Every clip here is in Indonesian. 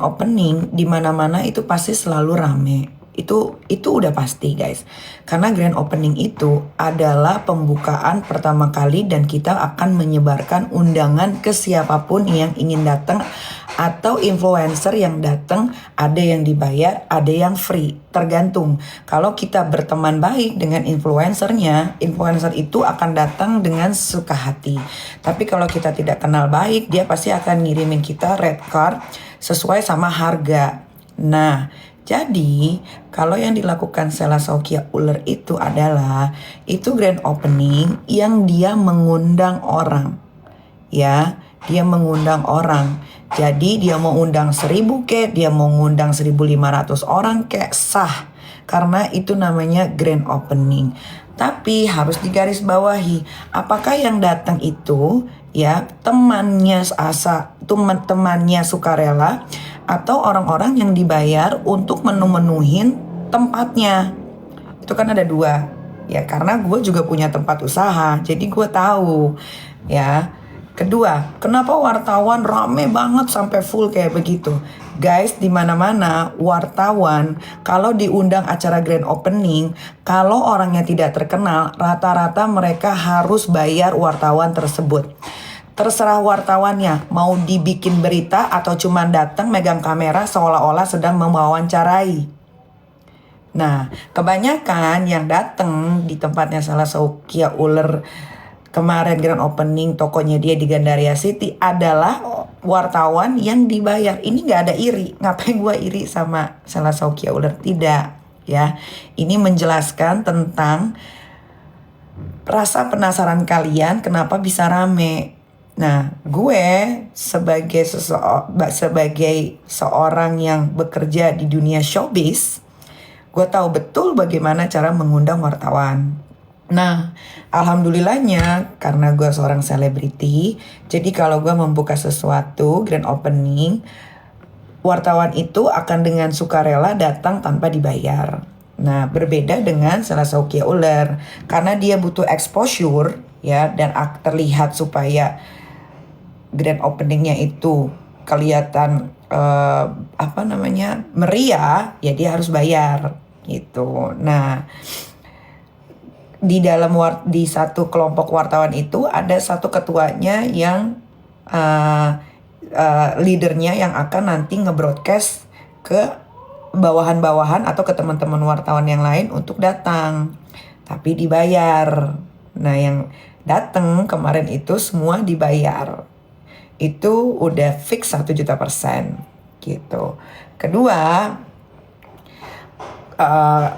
grand opening di mana-mana itu pasti selalu rame. Itu udah pasti guys. Karena grand opening itu adalah pembukaan pertama kali dan kita akan menyebarkan undangan ke siapapun yang ingin datang atau influencer yang datang, ada yang dibayar, ada yang free. Tergantung. Kalau kita berteman baik dengan influencernya, influencer itu akan datang dengan suka hati. Tapi kalau kita tidak kenal baik, dia pasti akan ngirimin kita red card sesuai sama harga. Nah, jadi kalau yang dilakukan Sela Saukia Uler itu adalah itu grand opening yang dia mengundang orang. Ya, dia mengundang orang. Jadi dia mau undang 1000 kek, dia mau ngundang 1500 orang kek, sah. Karena itu namanya grand opening. Tapi harus digarisbawahi, apakah yang datang itu ya temannya temannya sukarela atau orang-orang yang dibayar untuk memenuhin tempatnya. Itu kan ada dua. Ya karena gue juga punya tempat usaha, jadi gue tahu ya. Kedua, kenapa wartawan rame banget sampai full kayak begitu? Guys, di mana-mana wartawan kalau diundang acara grand opening, kalau orangnya tidak terkenal, rata-rata mereka harus bayar wartawan tersebut. Terserah wartawannya mau dibikin berita atau cuma datang megang kamera seolah-olah sedang mewawancarai. Nah, kebanyakan yang datang di tempatnya Sela Saukia Uler kemarin grand opening tokonya dia di Gandaria City adalah wartawan yang dibayar. Ini gak ada iri. Ngapain gue iri sama Sela Saukia Uler? Tidak ya. Ini menjelaskan tentang rasa penasaran kalian kenapa bisa rame. Nah, gue sebagai seorang yang bekerja di dunia showbiz, gue tahu betul bagaimana cara mengundang wartawan. Nah, alhamdulillahnya karena gue seorang selebriti, jadi kalau gue membuka sesuatu grand opening, wartawan itu akan dengan sukarela datang tanpa dibayar. Nah, berbeda dengan Sela Saukia Uler karena dia butuh exposure ya dan terlihat supaya grand openingnya itu kelihatan meriah, ya dia harus bayar gitu. Nah, di satu kelompok wartawan itu ada satu ketuanya yang leadernya yang akan nanti nge-broadcast ke bawahan-bawahan atau ke teman-teman wartawan yang lain untuk datang, tapi dibayar. Nah, yang datang kemarin itu semua dibayar. Itu udah fix 1.000.000% gitu. Kedua,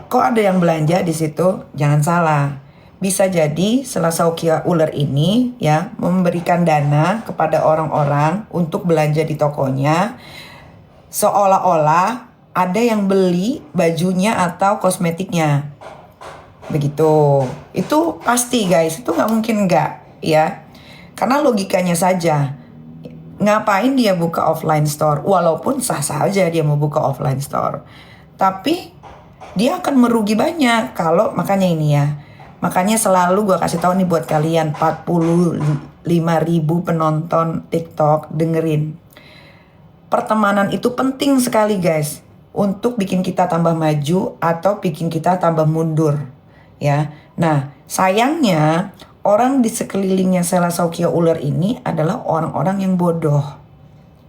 kok ada yang belanja di situ? Jangan salah. Bisa jadi Sela Saukia Uler ini ya memberikan dana kepada orang-orang untuk belanja di tokonya seolah-olah ada yang beli bajunya atau kosmetiknya. Begitu. Itu pasti guys, itu nggak mungkin nggak ya. Karena logikanya saja. Ngapain dia buka offline store? Walaupun sah-sah aja dia mau buka offline store. Tapi dia akan merugi banyak kalau makanya ini ya. Makanya selalu gue kasih tahu nih buat kalian 45.000 penonton TikTok, dengerin. Pertemanan itu penting sekali guys untuk bikin kita tambah maju atau bikin kita tambah mundur ya. Nah, sayangnya orang di sekelilingnya Sela Saukia Uler ini adalah orang-orang yang bodoh.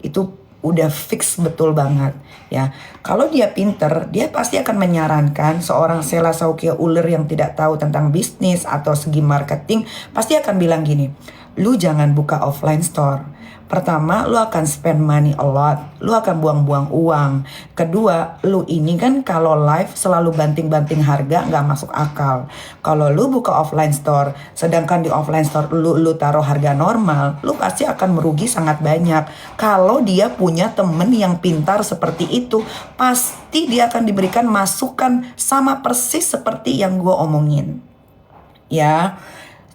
Itu udah fix betul banget ya. Kalau dia pinter, dia pasti akan menyarankan seorang Sela Saukia Uler yang tidak tahu tentang bisnis atau segi marketing, pasti akan bilang gini, lu jangan buka offline store. Pertama, lu akan spend money a lot. Lu akan buang-buang uang. Kedua, lu ini kan kalau live selalu banting-banting harga, gak masuk akal. Kalau lu buka offline store, sedangkan di offline store lu taruh harga normal, lu pasti akan merugi sangat banyak. Kalau dia punya temen yang pintar seperti itu, pasti dia akan diberikan masukan sama persis seperti yang gue omongin. Ya.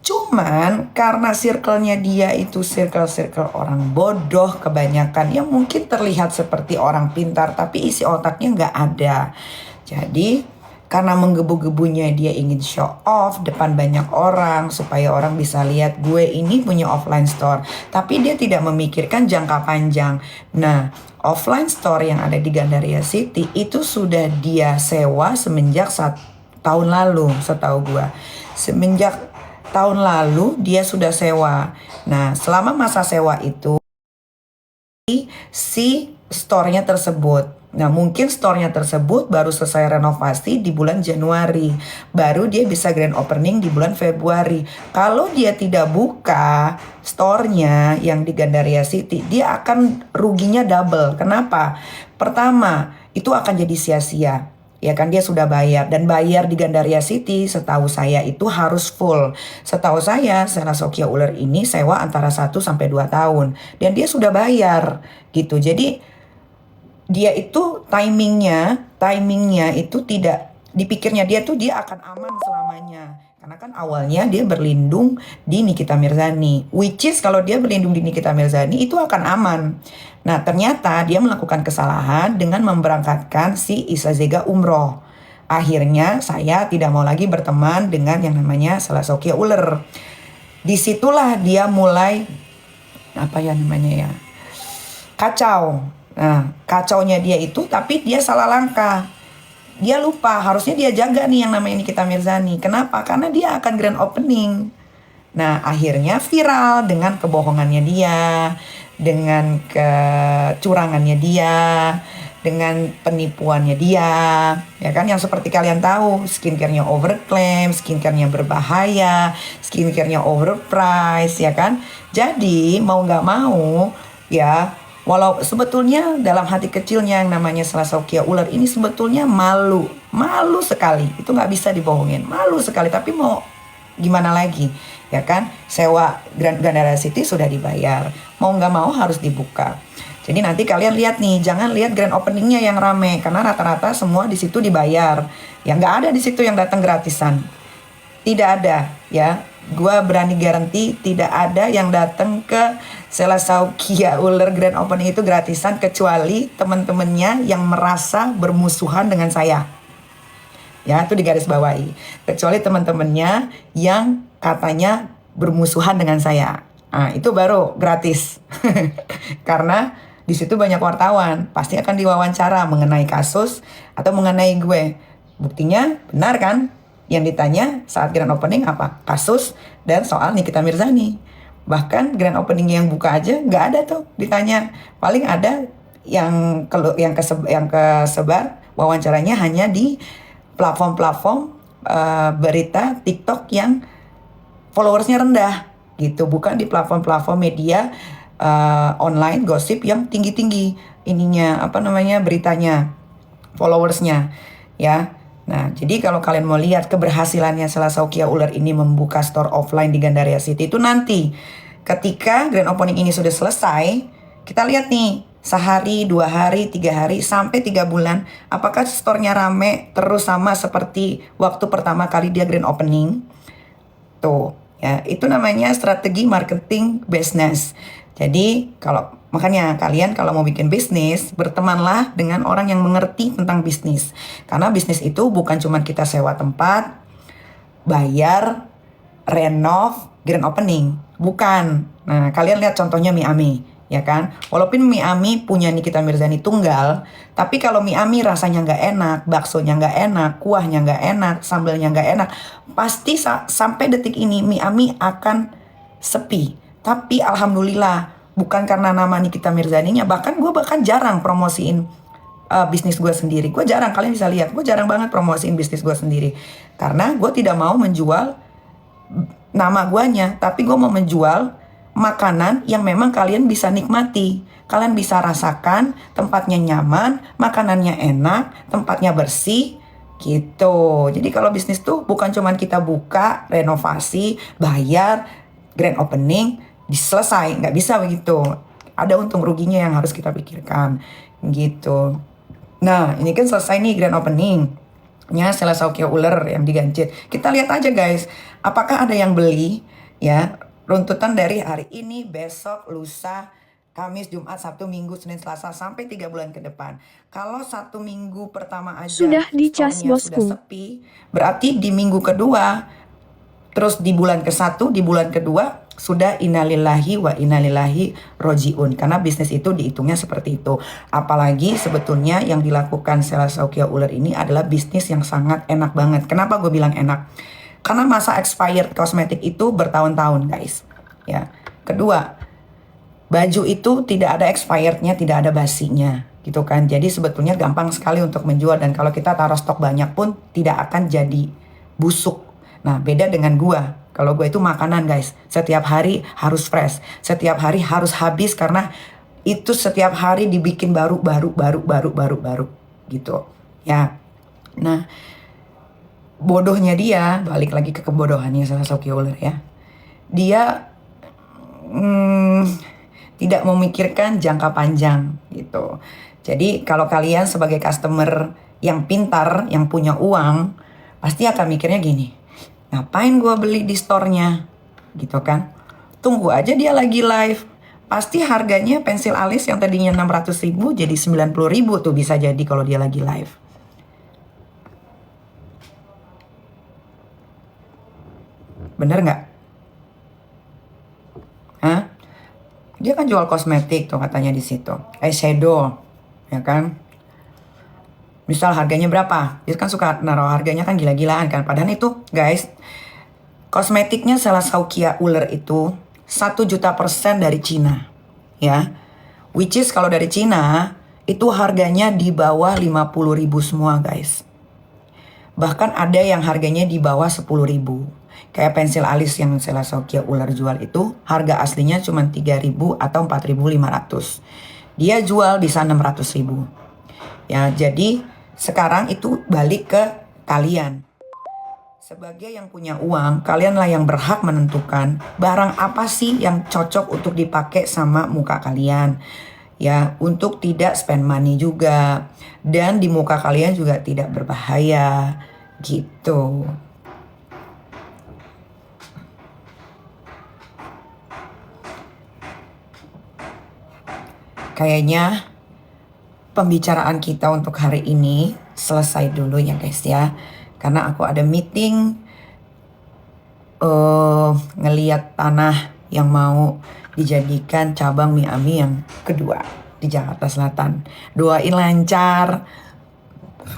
Cuman karena circle-nya dia itu circle orang bodoh kebanyakan yang mungkin terlihat seperti orang pintar tapi isi otaknya nggak ada. Jadi karena menggebu-gebunya dia ingin show off depan banyak orang supaya orang bisa lihat gue ini punya offline store. Tapi dia tidak memikirkan jangka panjang. Nah, offline store yang ada di Gandaria City itu sudah dia sewa semenjak 1 tahun lalu, setahu gue. Semenjak tahun lalu dia sudah sewa. Nah, selama masa sewa itu si store-nya tersebut. Nah, mungkin store-nya tersebut baru selesai renovasi di bulan Januari. Baru dia bisa grand opening di bulan Februari. Kalau dia tidak buka store-nya yang di Gandaria City, dia akan ruginya double. Kenapa? Pertama, itu akan jadi sia-sia. Ya kan, dia sudah bayar, dan bayar di Gandaria City setahu saya itu harus full. Setahu saya Sela Sokya Uler ini sewa antara 1 sampai 2 tahun dan dia sudah bayar gitu. Jadi dia itu timingnya itu tidak dipikirnya, dia tuh dia akan aman selamanya. Karena kan awalnya dia berlindung di Nikita Mirzani, which is kalau dia berlindung di Nikita Mirzani itu akan aman. Nah, ternyata dia melakukan kesalahan dengan memberangkatkan si Isa Zega umroh. Akhirnya saya tidak mau lagi berteman dengan yang namanya Sela Sokya Uler. Disitulah dia mulai kacau. Nah, kacaunya dia itu, tapi dia salah langkah. Dia lupa, harusnya dia jaga nih yang namanya Nikita Mirzani. Kenapa? Karena dia akan grand opening. Nah, akhirnya viral dengan kebohongannya dia, dengan kecurangannya dia, dengan penipuannya dia. Ya kan, yang seperti kalian tahu, skincare-nya overclaim, skincare-nya berbahaya, skincare-nya overpriced, ya kan. Jadi, mau gak mau, ya, walau sebetulnya dalam hati kecilnya yang namanya Sela Sokya Uler ini sebetulnya malu sekali. Itu nggak bisa dibohongin, malu sekali. Tapi mau gimana lagi, ya kan? Sewa Gandaria City sudah dibayar, mau nggak mau harus dibuka. Jadi nanti kalian lihat nih, jangan lihat grand openingnya yang rame, karena rata-rata semua di situ dibayar. Yang nggak ada di situ yang datang gratisan, tidak ada, ya. Gua berani garanti tidak ada yang datang ke Sela Sokya Uler Grand Opening itu gratisan, kecuali teman-temannya yang merasa bermusuhan dengan saya. Ya, itu digaris bawahi. Kecuali teman-temannya yang katanya bermusuhan dengan saya. Nah, itu baru gratis. Karena di situ banyak wartawan, pasti akan diwawancara mengenai kasus atau mengenai gue. Buktinya benar kan? Yang ditanya saat grand opening apa? Kasus dan soal Nikita Mirzani. Bahkan grand opening yang buka aja nggak ada tuh ditanya. Paling ada yang kesebar wawancaranya hanya di platform-platform berita TikTok yang followersnya rendah gitu. Bukan di platform-platform media online gosip yang tinggi-tinggi beritanya, followersnya, ya. Nah, jadi kalau kalian mau lihat keberhasilannya Sela Sokya Uler ini membuka store offline di Gandaria City itu nanti ketika grand opening ini sudah selesai, kita lihat nih sehari, 2 hari, 3 hari, sampai 3 bulan, apakah store-nya rame terus sama seperti waktu pertama kali dia grand opening. Tuh, ya, itu namanya strategi marketing business. Jadi makanya kalian kalau mau bikin bisnis, bertemanlah dengan orang yang mengerti tentang bisnis. Karena bisnis itu bukan cuma kita sewa tempat, bayar, renov, grand opening. Bukan. Nah, kalian lihat contohnya Miami, ya kan? Walaupun Miami punya Nikita Mirzani tunggal, tapi kalau Miami rasanya nggak enak, baksonya nggak enak, kuahnya nggak enak, sambelnya nggak enak, pasti sampai detik ini Miami akan sepi. Tapi alhamdulillah, bukan karena nama Nikita Mirzaninya, bahkan gue jarang promosiin bisnis gue sendiri. Gue jarang, kalian bisa lihat, gue jarang banget promosiin bisnis gue sendiri. Karena gue tidak mau menjual nama guanya, tapi gue mau menjual makanan yang memang kalian bisa nikmati. Kalian bisa rasakan, tempatnya nyaman, makanannya enak, tempatnya bersih, gitu. Jadi kalau bisnis tuh bukan cuman kita buka, renovasi, bayar, grand opening, selesai, nggak bisa begitu. Ada untung ruginya yang harus kita pikirkan, gitu. Nah, ini kan selesai nih grand openingnya Sela Sokya Uler yang digancit. Kita lihat aja guys, apakah ada yang beli, ya. Runtutan dari hari ini, besok, lusa, Kamis, Jumat, Sabtu, Minggu, Senin, Selasa sampai 3 bulan ke depan. Kalau 1 minggu pertama aja Sudah dicas, store-nya sudah bosku. sepi, berarti di minggu kedua, terus di bulan ke-1, di bulan kedua sudah innalillahi wa innalillahi rojiun. Karena bisnis itu dihitungnya seperti itu. Apalagi sebetulnya yang dilakukan Sela Saukia Uler ini adalah bisnis yang sangat enak banget. Kenapa gue bilang enak? Karena masa expired kosmetik itu bertahun-tahun, guys. Ya. Kedua, baju itu tidak ada expirednya, tidak ada basinya, gitu kan. Jadi sebetulnya gampang sekali untuk menjual, dan kalau kita taruh stok banyak pun tidak akan jadi busuk. Nah, beda dengan gua. Kalau gua itu makanan, guys. Setiap hari harus fresh. Setiap hari harus habis karena itu setiap hari dibikin baru gitu. Ya. Nah, bodohnya dia, balik lagi ke kebodohannya Sela Saukia Uler ya. Dia tidak memikirkan jangka panjang gitu. Jadi kalau kalian sebagai customer yang pintar, yang punya uang, pasti akan mikirnya gini, ngapain gue beli di store-nya gitu kan. Tunggu aja dia lagi live. Pasti harganya pensil alis yang tadinya 600.000 jadi 90.000 tuh bisa jadi kalau dia lagi live. Bener nggak? Hah? Dia kan jual kosmetik tuh katanya di situ. Eyeshadow, ya kan? Misal harganya berapa? Dia kan suka naruh harganya kan gila-gilaan kan. Padahal itu, guys, kosmetiknya Sela Saukia Uler itu 1 juta% dari Cina. Ya. Which is kalau dari Cina, itu harganya di bawah 50.000 semua, guys. Bahkan ada yang harganya di bawah 10.000. Kayak pensil alis yang Sela Saukia Uler jual itu harga aslinya cuma 3.000 atau 4.500. Dia jual bisa 600.000. Ya, jadi sekarang itu balik ke kalian. Sebagai yang punya uang, kalianlah yang berhak menentukan barang apa sih yang cocok untuk dipakai sama muka kalian. Ya, untuk tidak spend money juga. Dan di muka kalian juga tidak berbahaya. Gitu. Kayaknya pembicaraan kita untuk hari ini selesai dulu ya guys ya. Karena aku ada meeting ngeliat tanah yang mau dijadikan cabang Miami yang kedua di Jakarta Selatan. Doain lancar.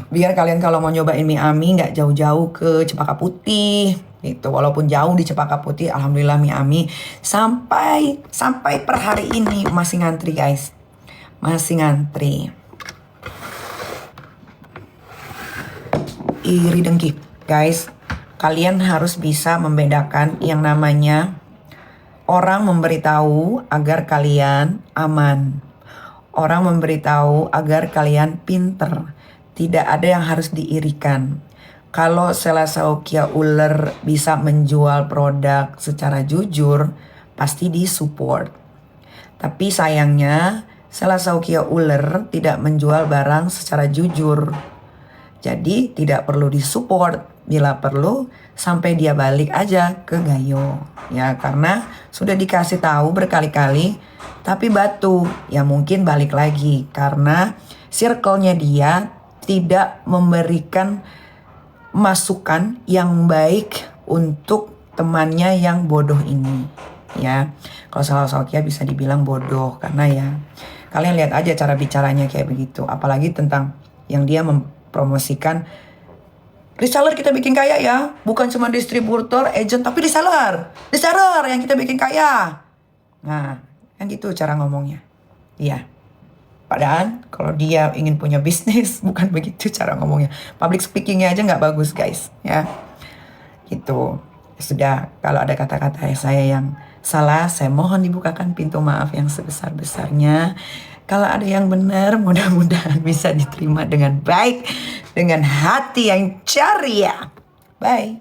Biar kalian kalau mau nyobain Miami nggak jauh-jauh ke Cempaka Putih gitu. Walaupun jauh di Cempaka Putih, alhamdulillah Miami sampai per hari ini masih ngantri guys. Masih ngantri. Iri dengki. Guys, kalian harus bisa membedakan yang namanya orang memberitahu agar kalian aman. Orang memberitahu agar kalian pinter. Tidak ada yang harus diirikan. Kalau Sela Saukia Uler bisa menjual produk secara jujur, pasti disupport. Tapi sayangnya Sela Saukia Uler tidak menjual barang secara jujur. Jadi tidak perlu disupport. Bila perlu sampai dia balik aja ke Gayo. Ya karena sudah dikasih tahu berkali-kali. Tapi batu ya mungkin balik lagi. Karena circle-nya dia tidak memberikan masukan yang baik untuk temannya yang bodoh ini. Ya, kalau Sela Saukia bisa dibilang bodoh karena ya kalian lihat aja cara bicaranya kayak begitu. Apalagi tentang yang dia mempromosikan reseller kita bikin kaya ya, bukan cuma distributor, agent, tapi reseller yang kita bikin kaya. Nah, kan gitu cara ngomongnya. Iya. Padahal kalau dia ingin punya bisnis bukan begitu cara ngomongnya. Public speakingnya aja nggak bagus guys ya. Gitu. Sudah kalau ada kata-kata saya yang salah saya mohon dibukakan pintu maaf yang sebesar-besarnya. Kalau ada yang benar mudah-mudahan bisa diterima dengan baik. Dengan hati yang ceria. Bye.